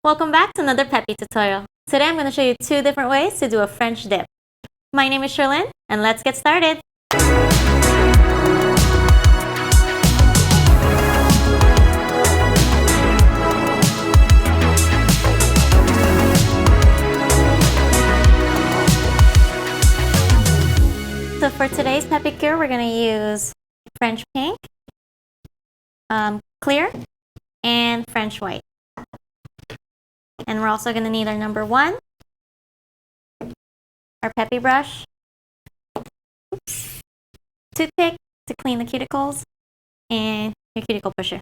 Welcome back to another Peppy tutorial. Today I'm going to show you two different ways to do a French dip. My name is Cherlyn, and let's get started. So for today's pedicure, we're going to use French pink, clear, and French white. And we're also going to need our number one, our Peppy brush, toothpick to clean the cuticles, and your cuticle pusher.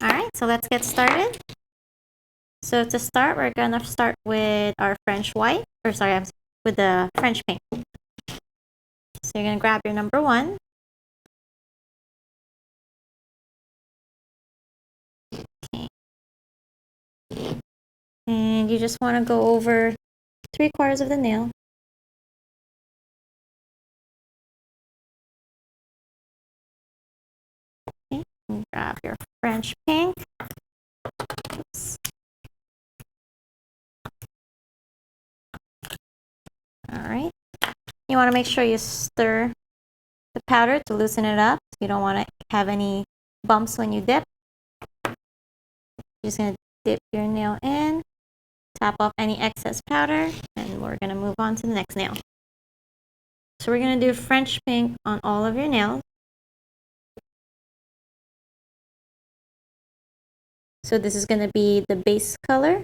Alright, so let's get started. So to start, we're going to start with our French white, with the French pink. So you're going to grab your number one. Okay. And you just want to go over 3/4 of the nail. Okay. And grab your French pink. Oops. Alright. You want to make sure you stir the powder to loosen it up. You don't want to have any bumps when you dip. You're just going to dip your nail in, tap off any excess powder, and we're going to move on to the next nail. So we're going to do French pink on all of your nails. So this is going to be the base color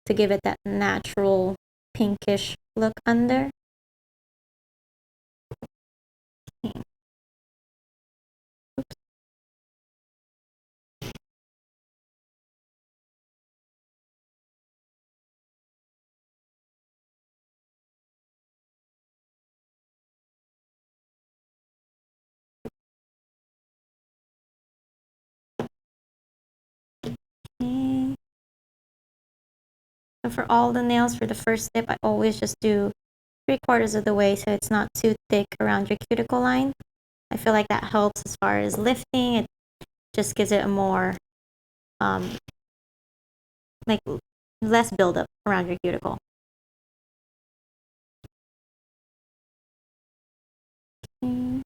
to give it that natural pinkish look under. Okay. Oops. Okay. So for all the nails for the first dip, I always just do 3/4 of the way so it's not too thick around your cuticle line. I feel like that helps as far as lifting. It just gives it a more like less buildup around your cuticle. Okay.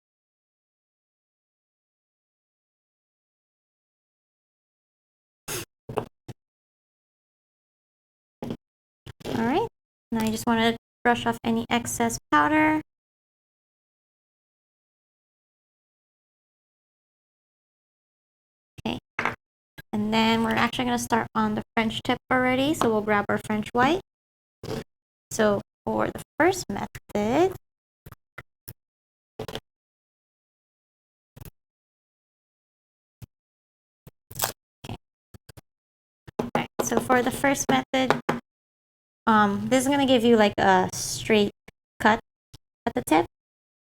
Alright, now you just want to brush off any excess powder. Okay, and then we're actually going to start on the French tip already, so we'll grab our French white. So for the first method, so for the first method, this is going to give you like a straight cut at the tip.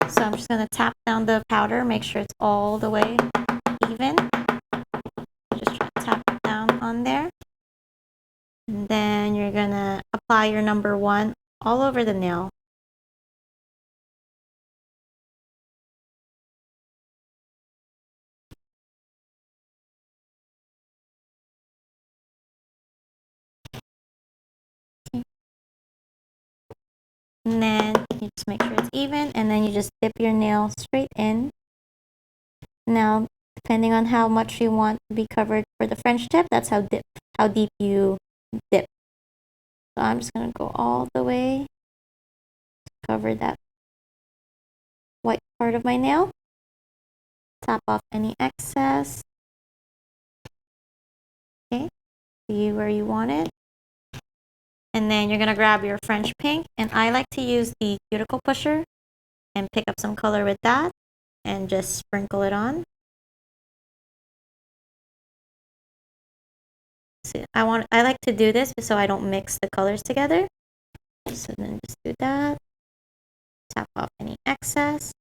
So I'm just going to tap down the powder, make sure it's all the way even. Just try to tap it down on there. And then you're going to apply your number one all over the nail. Okay. And then you just make sure it's even, and then you just dip your nail straight in. Now, depending on how much you want to be covered for the French tip, that's how deep you dip. So I'm just going to go all the way to cover that white part of my nail. Tap off any excess. Okay, see where you want it. And then you're going to grab your French pink, and I like to use the cuticle pusher and pick up some color with that and just sprinkle it on. So I like to do this so I don't mix the colors together. So then just do that. Tap off any excess.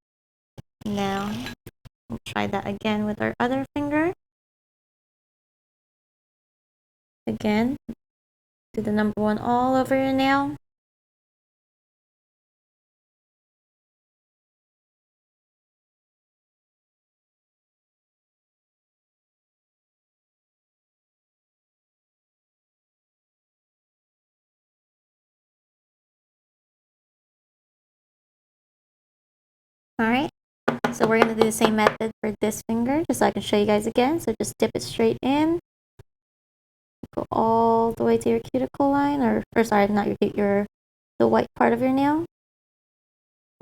Now we'll try that again with our other finger. Again, do the number one all over your nail. Alright, so we're going to do the same method for this finger, just so I can show you guys again. So just dip it straight in. Go all the way to your cuticle line, or sorry, not the white part of your nail.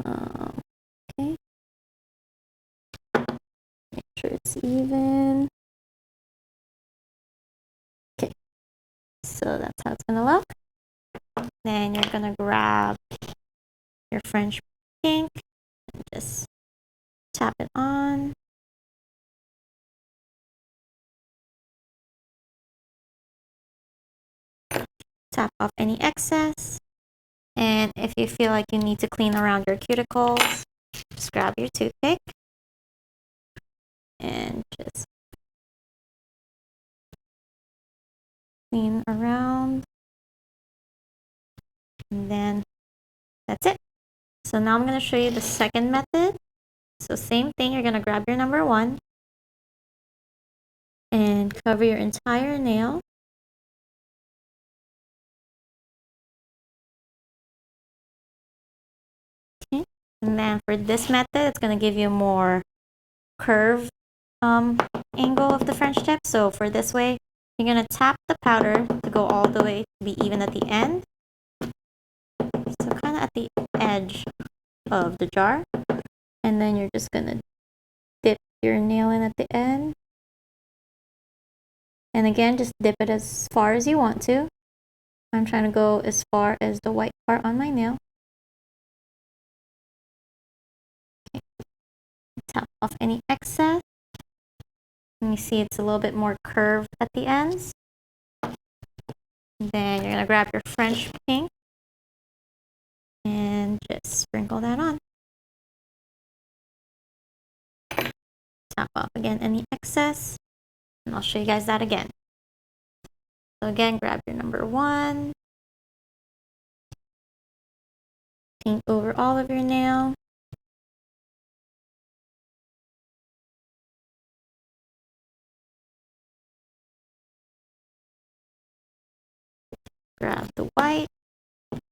Okay. Make sure it's even. Okay, so that's how it's gonna look. Then you're gonna grab your French pink and just tap it on. Tap off any excess. And if you feel like you need to clean around your cuticles, just grab your toothpick and just clean around. And then that's it. So now I'm going to show you the second method. So same thing, you're going to grab your number 1 and cover your entire nail. Okay. And then for this method, it's going to give you a more curve angle of the French tip. So for this way, you're going to tap the powder to go all the way to be even at the end. So kind of at the edge of the jar. And then you're just going to dip your nail in at the end. And again, just dip it as far as you want to. I'm trying to go as far as the white part on my nail. Okay. Tap off any excess. And you see it's a little bit more curved at the ends. Then you're going to grab your French pink and just sprinkle that on. Tap off again any excess. And I'll show you guys that again. So again, grab your number 1. Paint over all of your nail. Grab the white.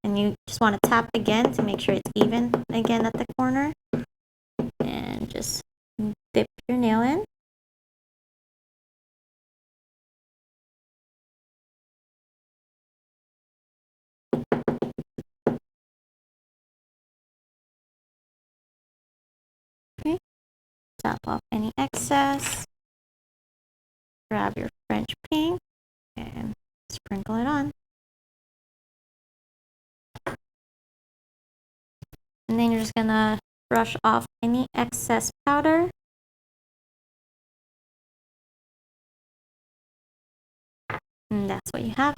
And you just want to tap again to make sure it's even again at the corner. And just dip your nail in. Okay. Tap off any excess. Grab your French pink and sprinkle it on. And then you're just gonna brush off any excess powder. And that's what you have.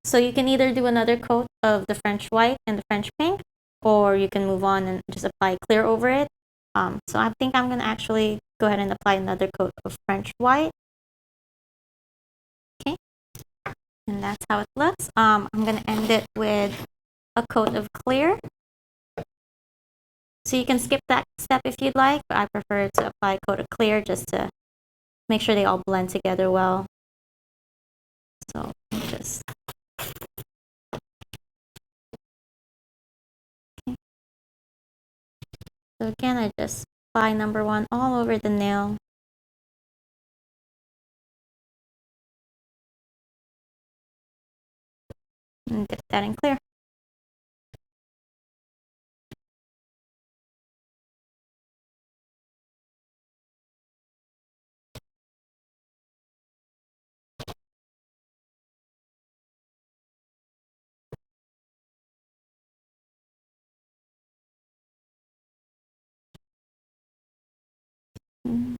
So you can either do another coat of the French white and the French pink, or you can move on and just apply clear over it. So I think I'm gonna actually go ahead and apply another coat of French white. Okay, and that's how it looks. I'm gonna end it with a coat of clear. So you can skip that step if you'd like, but I prefer to apply a coat of clear just to make sure they all blend together well. So just okay. So again, I just apply number 1 all over the nail. And dip that in clear. Mm.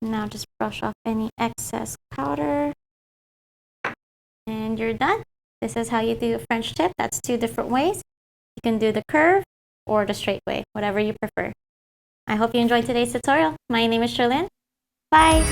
Now just brush off any excess powder. And you're done. This is how you do a French tip. That's 2 different ways. You can do the curve or the straight way, whatever you prefer. I hope you enjoyed today's tutorial. My name is Cherlyn. Bye!